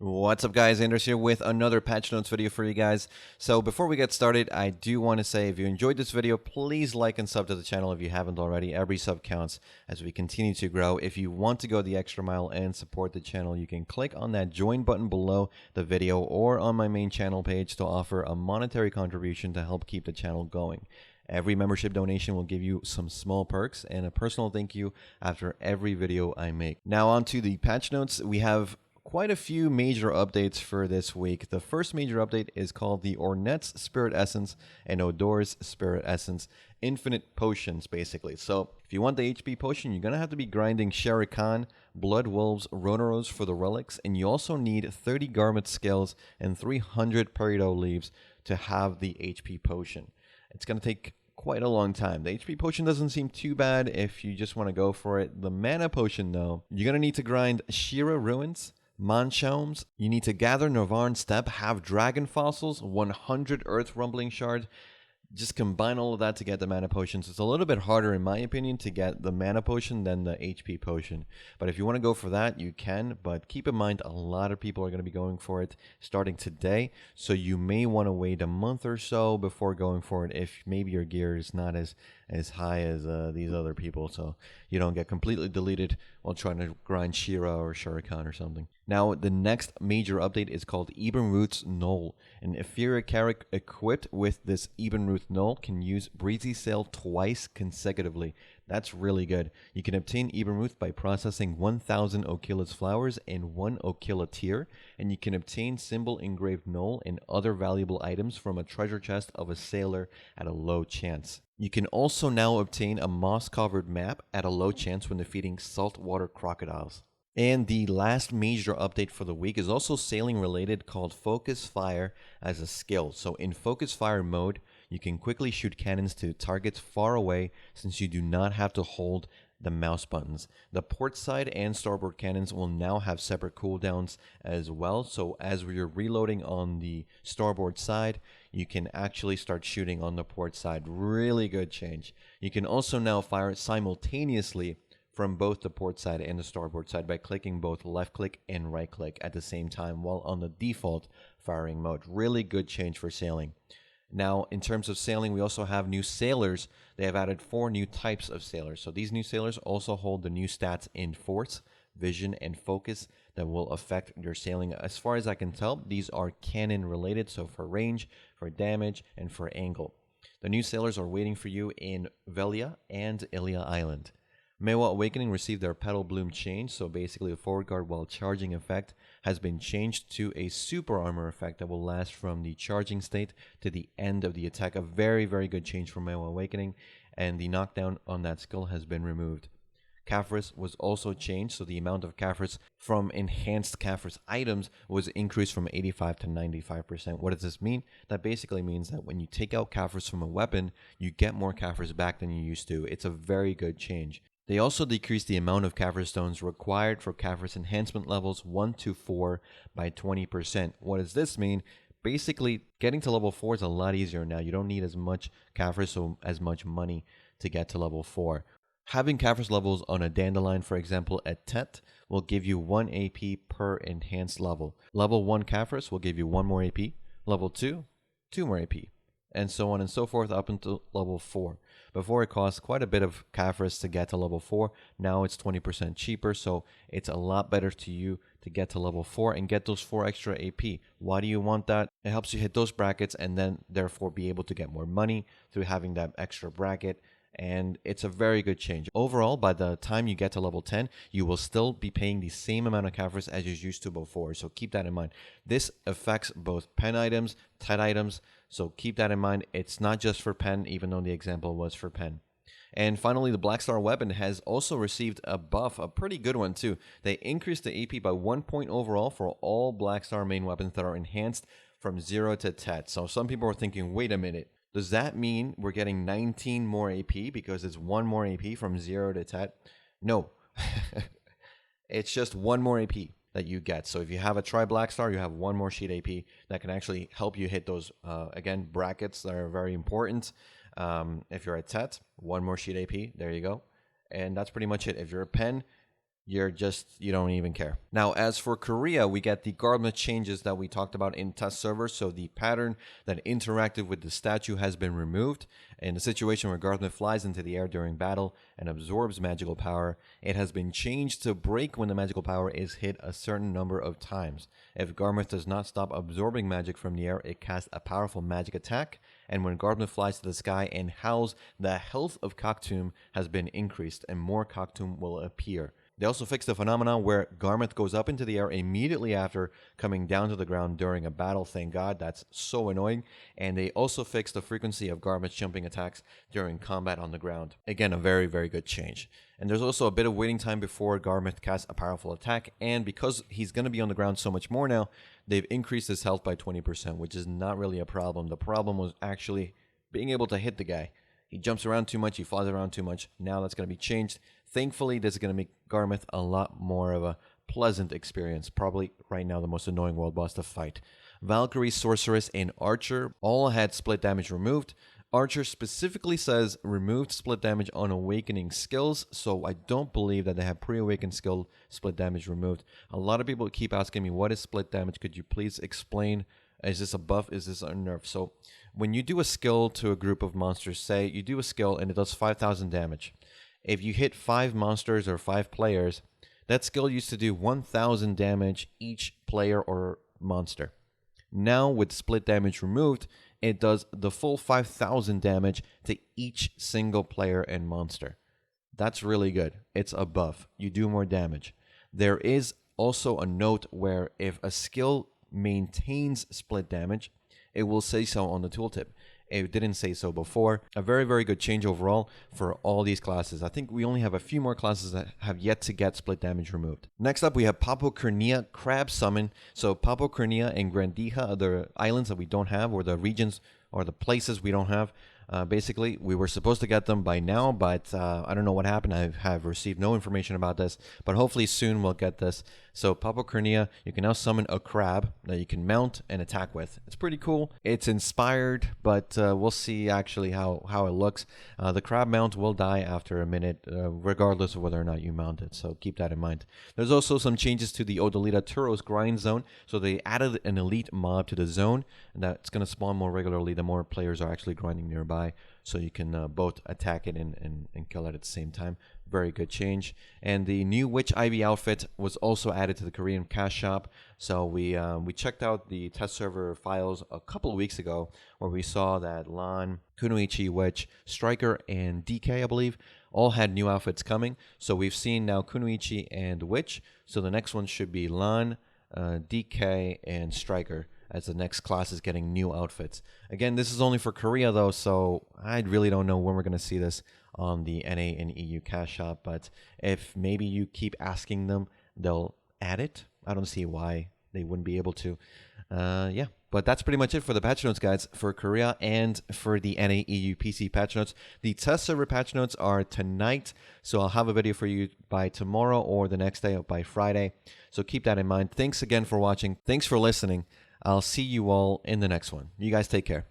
What's up, guys? Anders here with another patch notes video for you guys. So before we get started, I do want to say if you enjoyed this video, please like and sub to the channel if you haven't already. Every sub counts as we continue to grow. If you want to go the extra mile and support the channel, you can click on that join button below the video or on my main channel page to offer a monetary contribution to help keep the channel going. Every membership donation will give you some small perks and a personal thank you after every video I make. Now on to the patch notes. We have quite a few major updates for this week. The first major update is called the Ornette's Spirit Essence and Odor's Spirit Essence Infinite Potions, basically. So if you want the HP potion, you're going to have to be grinding Shere Khan, Blood Wolves, Ronoros for the relics, and you also need 30 Garment Scales and 300 Peridot Leaves to have the HP potion. It's going to take quite a long time. The HP potion doesn't seem too bad if you just want to go for it. The mana potion, though, you're going to need to grind Shira Ruins, Manchomes, you need to gather Navarn Steppe, have Dragon Fossils, 100 Earth Rumbling Shards. Just combine all of that to get the mana potions. It's a little bit harder, in my opinion, to get the mana potion than the HP potion. But if you want to go for that, you can. But keep in mind, a lot of people are going to be going for it starting today. So you may want to wait a month or so before going for it if maybe your gear is not as high as these other people. So you don't get completely deleted while trying to grind Shira or Shuriken or something. Now, the next major update is called Ebenruth's Knoll. An Etheric Carrick equipped with this Ebenruth Knoll can use Breezy Sail twice consecutively. That's really good. You can obtain Ebenruth by processing 1,000 Okila's flowers and 1 Okila tear, and you can obtain Symbol Engraved Knoll and other valuable items from a treasure chest of a sailor at a low chance. You can also now obtain a moss-covered map at a low chance when defeating saltwater crocodiles. And the last major update for the week is also sailing related, called Focus Fire as a skill. So in Focus Fire mode, you can quickly shoot cannons to targets far away since you do not have to hold the mouse buttons. The port side and starboard cannons will now have separate cooldowns as well. So as you're reloading on the starboard side, you can actually start shooting on the port side. Really good change. You can also now fire simultaneously from both the port side and the starboard side by clicking both left click and right click at the same time while on the default firing mode. Really good change for sailing. Now, in terms of sailing, we also have new sailors. They have added 4 new types of sailors. So these new sailors also hold the new stats in Force, Vision, and Focus that will affect your sailing. As far as I can tell, these are cannon related, so for range, for damage, and for angle. The new sailors are waiting for you in Velia and Ilia Island. Mewa Awakening received their Petal Bloom change, so basically the forward guard while charging effect has been changed to a super armor effect that will last from the charging state to the end of the attack. A very, very good change for Mewa Awakening, and the knockdown on that skill has been removed. Caphras was also changed, so the amount of Caphras from enhanced Caphras items was increased from 85 to 95%. What does this mean? That basically means that when you take out Caphras from a weapon, you get more Caphras back than you used to. It's a very good change. They also decreased the amount of Caphras stones required for Caphras enhancement levels 1 to 4 by 20%. What does this mean? Basically, getting to level 4 is a lot easier now. You don't need as much Caphras or as much money to get to level 4. Having Caphras levels on a Dandelion, for example, at Tet, will give you 1 AP per enhanced level. Level 1 Caphras will give you 1 more AP. Level 2, 2 more AP. And so on and so forth up until level 4. Before, it cost quite a bit of Caphras to get to level 4. Now it's 20% cheaper, so it's a lot better to you to get to level 4 and get those 4 extra AP. Why do you want that? It helps you hit those brackets and then therefore be able to get more money through having that extra bracket. And it's a very good change. Overall, by the time you get to level 10, you will still be paying the same amount of Caphras as you used to before. So keep that in mind. This affects both pen items, TED items. So keep that in mind. It's not just for pen, even though the example was for pen. And finally, the Blackstar weapon has also received a buff, a pretty good one too. They increased the AP by 1 point overall for all Blackstar main weapons that are enhanced from 0 to TED. So some people are thinking, wait a minute. Does that mean we're getting 19 more AP because it's 1 more AP from 0 to 10? No. It's just 1 more AP that you get. So if you have a Blackstar, you have 1 more sheet AP that can actually help you hit those, again, brackets that are very important. If you're a Tet, 1 more sheet AP. There you go. And that's pretty much it. If you're a Pen, you don't even care. Now, as for Korea, we get the Garment changes that we talked about in test server. So the pattern that interacted with the statue has been removed. In the situation where Garment flies into the air during battle and absorbs magical power, it has been changed to break when the magical power is hit a certain number of times. If Garment does not stop absorbing magic from the air, it casts a powerful magic attack. And when Garment flies to the sky and howls, the health of Coctum has been increased and more Coctum will appear. They also fixed the phenomenon where Garment goes up into the air immediately after coming down to the ground during a battle. Thank God, that's so annoying. And they also fixed the frequency of Garment's jumping attacks during combat on the ground. Again, a very, very good change. And there's also a bit of waiting time before Garment casts a powerful attack. And because he's going to be on the ground so much more now, they've increased his health by 20%, which is not really a problem. The problem was actually being able to hit the guy. He jumps around too much, he flies around too much. Now that's going to be changed. Thankfully, this is going to make Garment a lot more of a pleasant experience. Probably right now the most annoying world boss to fight. Valkyrie, Sorceress, and Archer all had split damage removed. Archer specifically says removed split damage on awakening skills, so I don't believe that they have pre-awakened skill split damage removed. A lot of people keep asking me, what is split damage? Could you please explain? Is this a buff? Is this a nerf? So when you do a skill to a group of monsters, say you do a skill and it does 5,000 damage. If you hit 5 monsters or 5 players, that skill used to do 1,000 damage each player or monster. Now with split damage removed, it does the full 5,000 damage to each single player and monster. That's really good. It's a buff. You do more damage. There is also a note where if a skill maintains split damage, it will say so on the tooltip. It didn't say so before. A very, very good change overall for all these classes. I think we only have a few more classes that have yet to get split damage removed. Next up, we have Papokurnia Crab Summon. So Papokurnia and Grandija are the islands that we don't have, or the regions or the places we don't have. Basically, we were supposed to get them by now, but I don't know what happened. I have received no information about this, but hopefully soon we'll get this. So Papokurnia, you can now summon a crab that you can mount and attack with. It's pretty cool. It's inspired, but we'll see actually how it looks. The crab mount will die after a minute, regardless of whether or not you mount it, so keep that in mind. There's also some changes to the Odolita Turos grind zone. So they added an elite mob to the zone, and that's going to spawn more regularly the more players are actually grinding nearby. So you can both attack it and kill it at the same time. Very good change. And the new Witch Ivy outfit was also added to the Korean cash shop. So we checked out the test server files a couple of weeks ago, where we saw that Lan, Kunoichi, Witch, Striker, and DK, I believe, all had new outfits coming. So we've seen now Kunoichi and Witch. So the next one should be Lan, DK, and Striker, as the next class is getting new outfits. Again, this is only for Korea though, so I really don't know when we're going to see this on the NA and EU cash shop, but if maybe you keep asking them, they'll add it. I don't see why they wouldn't be able to. Yeah, but that's pretty much it for the patch notes, guys, for Korea and for the NA EU PC patch notes. The test server patch notes are tonight, so I'll have a video for you by tomorrow or the next day or by Friday, so keep that in mind. Thanks again for watching. Thanks for listening. I'll see you all in the next one. You guys take care.